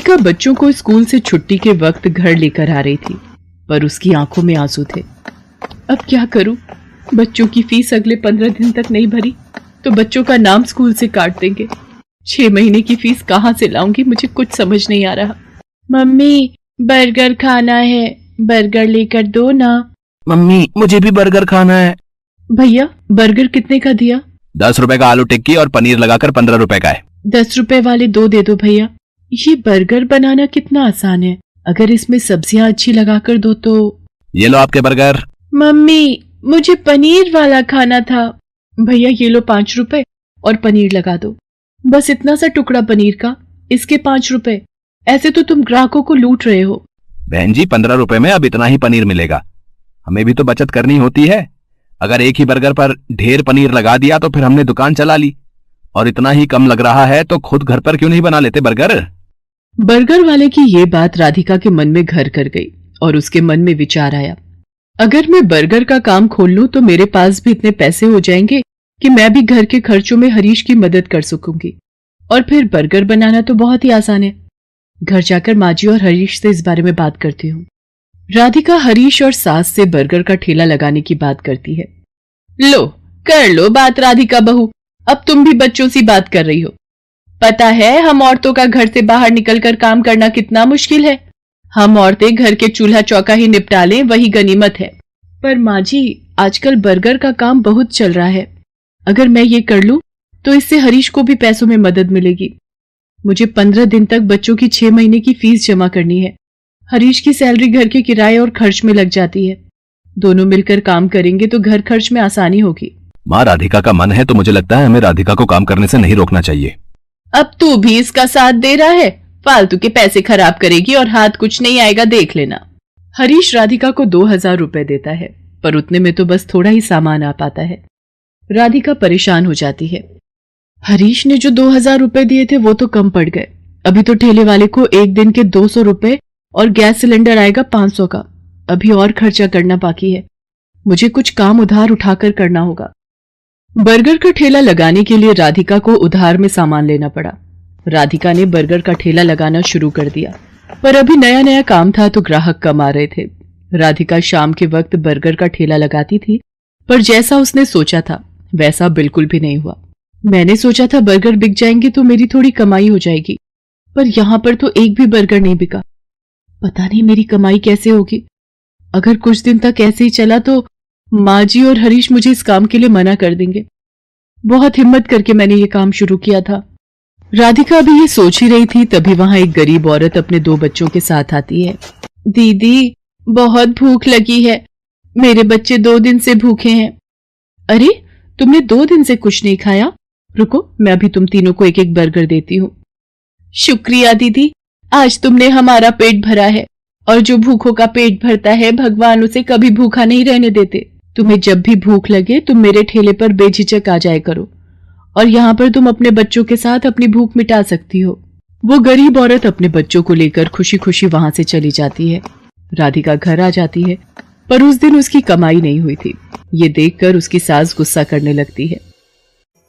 का बच्चों को स्कूल से छुट्टी के वक्त घर लेकर आ रही थी, पर उसकी आंखों में आंसू थे। अब क्या करूं? बच्चों की फीस अगले 15 दिन तक नहीं भरी तो बच्चों का नाम स्कूल से काट देंगे। 6 महीने की फीस कहां से लाऊंगी? मुझे कुछ समझ नहीं आ रहा। मम्मी, बर्गर खाना है, बर्गर लेकर दो ना। मम्मी, मुझे भी बर्गर खाना है। भैया, बर्गर कितने का दिया? 10 रुपए का आलू टिक्की और पनीर लगाकर 15 रुपए का है। 10 रुपए वाले 2 दे दो भैया। ये बर्गर बनाना कितना आसान है, अगर इसमें सब्जियां अच्छी लगाकर दो तो। ये लो आपके बर्गर। मम्मी, मुझे पनीर वाला खाना था। भैया, ये लो 5 रुपए और पनीर लगा दो। बस इतना सा टुकड़ा पनीर का, इसके 5 रुपए। ऐसे तो तुम ग्राहकों को लूट रहे हो। बहन जी, 15 रुपए में अब इतना ही पनीर मिलेगा। हमें भी तो बचत करनी होती है। अगर एक ही बर्गर पर ढेर पनीर लगा दिया तो फिर हमने दुकान चला ली, और इतना ही कम लग रहा है तो खुद घर पर क्यों नहीं बना लेते बर्गर? बर्गर वाले की ये बात राधिका के मन में घर कर गई और उसके मन में विचार आया, अगर मैं बर्गर का काम खोल लूं तो मेरे पास भी इतने पैसे हो जाएंगे कि मैं भी घर के खर्चों में हरीश की मदद कर सकूंगी। और फिर बर्गर बनाना तो बहुत ही आसान है। घर जाकर माजी और हरीश से इस बारे में बात करती हूँ। राधिका हरीश और सास से बर्गर का ठेला लगाने की बात करती है। लो, कर लो बात राधिका बहू, अब तुम भी बच्चों सी बात कर रही हो। पता है हम औरतों का घर से बाहर निकलकर काम करना कितना मुश्किल है। हम औरतें घर के चूल्हा चौका ही निपटा लें, वही गनीमत है। पर माँ जी, आजकल बर्गर का काम बहुत चल रहा है। अगर मैं ये कर लूं तो इससे हरीश को भी पैसों में मदद मिलेगी। मुझे 15 दिन तक बच्चों की 6 महीने की फीस जमा करनी है। हरीश की सैलरी घर के किराए और खर्च में लग जाती है। दोनों मिलकर काम करेंगे तो घर खर्च में आसानी होगी। माँ, राधिका का मन है तो मुझे लगता है हमें राधिका को काम करने से नहीं रोकना चाहिए। अब तू भी इसका साथ दे रहा है? फालतू के पैसे खराब करेगी और हाथ कुछ नहीं आएगा, देख लेना। हरीश राधिका को 2000 रुपए देता है, पर उतने में तो बस थोड़ा ही सामान आ पाता है। राधिका परेशान हो जाती है। हरीश ने जो 2000 रुपए दिए थे वो तो कम पड़ गए। अभी तो ठेले वाले को एक दिन के 200 रुपए और गैस सिलेंडर आएगा 500 का। अभी और खर्चा करना बाकी है। मुझे कुछ काम उधार उठाकर करना होगा। बर्गर का ठेला लगाने के लिए राधिका को उधार में सामान लेना पड़ा। राधिका ने बर्गर का ठेला लगाना शुरू कर दिया, पर अभी नया नया काम था तो ग्राहक कम आ रहे थे। राधिका शाम के वक्त बर्गर का ठेला लगाती थी, पर जैसा उसने सोचा था वैसा बिल्कुल भी नहीं हुआ। मैंने सोचा था बर्गर बिक जाएंगे तो मेरी थोड़ी कमाई हो जाएगी, पर यहाँ पर तो एक भी बर्गर नहीं बिका। पता नहीं मेरी कमाई कैसे होगी। अगर कुछ दिन तक ऐसे ही चला तो माँ जी और हरीश मुझे इस काम के लिए मना कर देंगे। बहुत हिम्मत करके मैंने ये काम शुरू किया था। राधिका अभी ये सोच ही रही थी, तभी वहां एक गरीब औरत अपने 2 बच्चों के साथ आती है। दीदी, बहुत भूख लगी है, मेरे बच्चे 2 दिन से भूखे हैं। अरे, तुमने 2 दिन से कुछ नहीं खाया? रुको, मैं अभी तुम तीनों को एक एक बर्गर देती हूँ। शुक्रिया दीदी, आज तुमने हमारा पेट भरा है, और जो भूखों का पेट भरता है भगवान उसे कभी भूखा नहीं रहने देते। तुम्हें जब भी भूख लगे तुम मेरे ठेले पर बेझिझक आ जाया करो, और यहाँ पर तुम अपने बच्चों के साथ अपनी भूख मिटा सकती हो। वो गरीब औरत अपने बच्चों को लेकर खुशी खुशी वहां से चली जाती है। राधिका घर आ जाती है, पर उस दिन उसकी कमाई नहीं हुई थी। ये देखकर उसकी सास गुस्सा करने लगती है।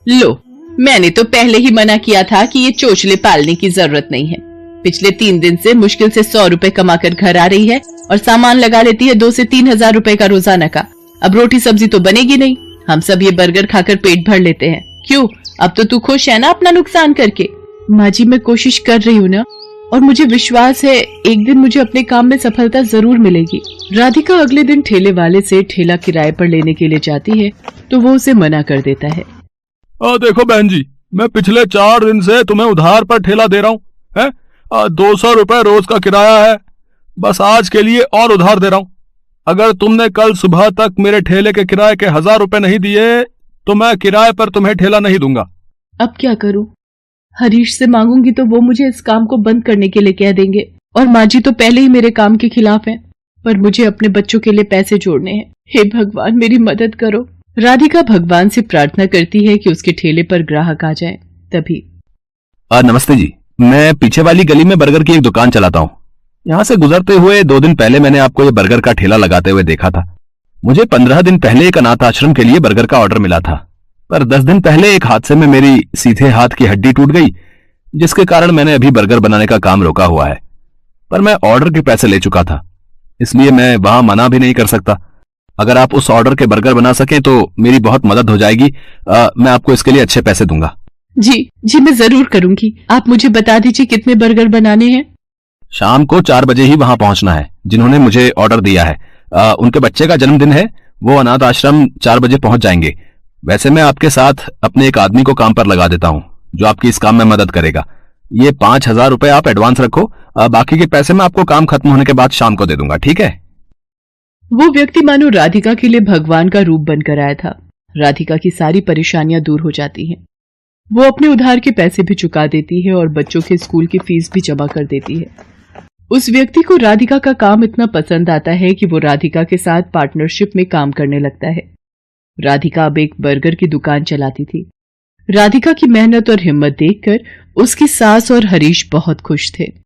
लो, मैंने तो पहले ही मना किया था कि ये चोचले पालने की जरूरत नहीं है। पिछले 3 दिन से मुश्किल से 100 रुपए कमाकर घर आ रही है और सामान लगा लेती है 2 से 3 हजार रुपए का रोजाना का। अब रोटी सब्जी तो बनेगी नहीं। हम सब ये बर्गर खाकर पेट भर लेते हैं। क्यों, अब तो तू खुश है ना अपना नुकसान करके? माँ जी, मैं कोशिश कर रही हूँ ना, और मुझे विश्वास है एक दिन मुझे अपने काम में सफलता जरूर मिलेगी। राधिका अगले दिन ठेले वाले से ठेला किराए पर लेने के लिए जाती है तो वो उसे मना कर देता है। देखो बहन जी, मैं पिछले 4 दिन से तुम्हें उधार पर ठेला दे रहा हूँ है। 200 रुपए रोज का किराया है, बस आज के लिए और उधार दे रहा हूँ। अगर तुमने कल सुबह तक मेरे ठेले के किराए के 1000 रुपए नहीं दिए तो मैं किराए पर तुम्हें ठेला नहीं दूंगा। अब क्या करूं? हरीश से मांगूंगी तो वो मुझे इस काम को बंद करने के लिए कह देंगे, और माँ जी तो पहले ही मेरे काम के खिलाफ हैं। पर मुझे अपने बच्चों के लिए पैसे जोड़ने हैं। हे भगवान, मेरी मदद करो। राधिका भगवान से प्रार्थना करती है कि उसके ठेले पर ग्राहक आ जाए। तभी नमस्ते जी, मैं पीछे वाली गली में बर्गर की एक दुकान चलाता हूँ। यहाँ से गुजरते हुए 2 दिन पहले मैंने आपको ये बर्गर का ठेला लगाते हुए देखा था। मुझे 15 दिन पहले एक अनाथ आश्रम के लिए बर्गर का ऑर्डर मिला था, पर 10 दिन पहले एक हादसे में मेरी सीधे हाथ की हड्डी टूट गई जिसके कारण मैंने अभी बर्गर बनाने का काम रोका हुआ है। पर मैं ऑर्डर के पैसे ले चुका था, इसलिए मैं वहां मना भी नहीं कर सकता। अगर आप उस ऑर्डर के बर्गर बना सकें तो मेरी बहुत मदद हो जाएगी। मैं आपको इसके लिए अच्छे पैसे दूंगा। जी जी, मैं जरूर करूंगी। आप मुझे बता दीजिए कितने बर्गर बनाने हैं। शाम को 4 बजे ही वहां पहुंचना है। जिन्होंने मुझे ऑर्डर दिया है उनके बच्चे का जन्मदिन है, वो अनाथ आश्रम 4 बजे पहुंच जाएंगे। वैसे मैं आपके साथ अपने एक आदमी को काम पर लगा देता हूं जो आपकी इस काम में मदद करेगा। ये 5,000 रुपए आप एडवांस रखो, बाकी के पैसे मैं आपको काम खत्म होने के बाद शाम को दे दूंगा, ठीक है? वो व्यक्ति मानो राधिका के लिए भगवान का रूप बनकर आया था। राधिका की सारी परेशानियां दूर हो जाती हैं। वो अपने उधार के पैसे भी चुका देती है और बच्चों के स्कूल की फीस भी जमा कर देती है। उस व्यक्ति को राधिका का काम इतना पसंद आता है कि वो राधिका के साथ पार्टनरशिप में काम करने लगता है। राधिका अब एक बर्गर की दुकान चलाती थी। राधिका की मेहनत और हिम्मत देखकर उसकी सास और हरीश बहुत खुश थे।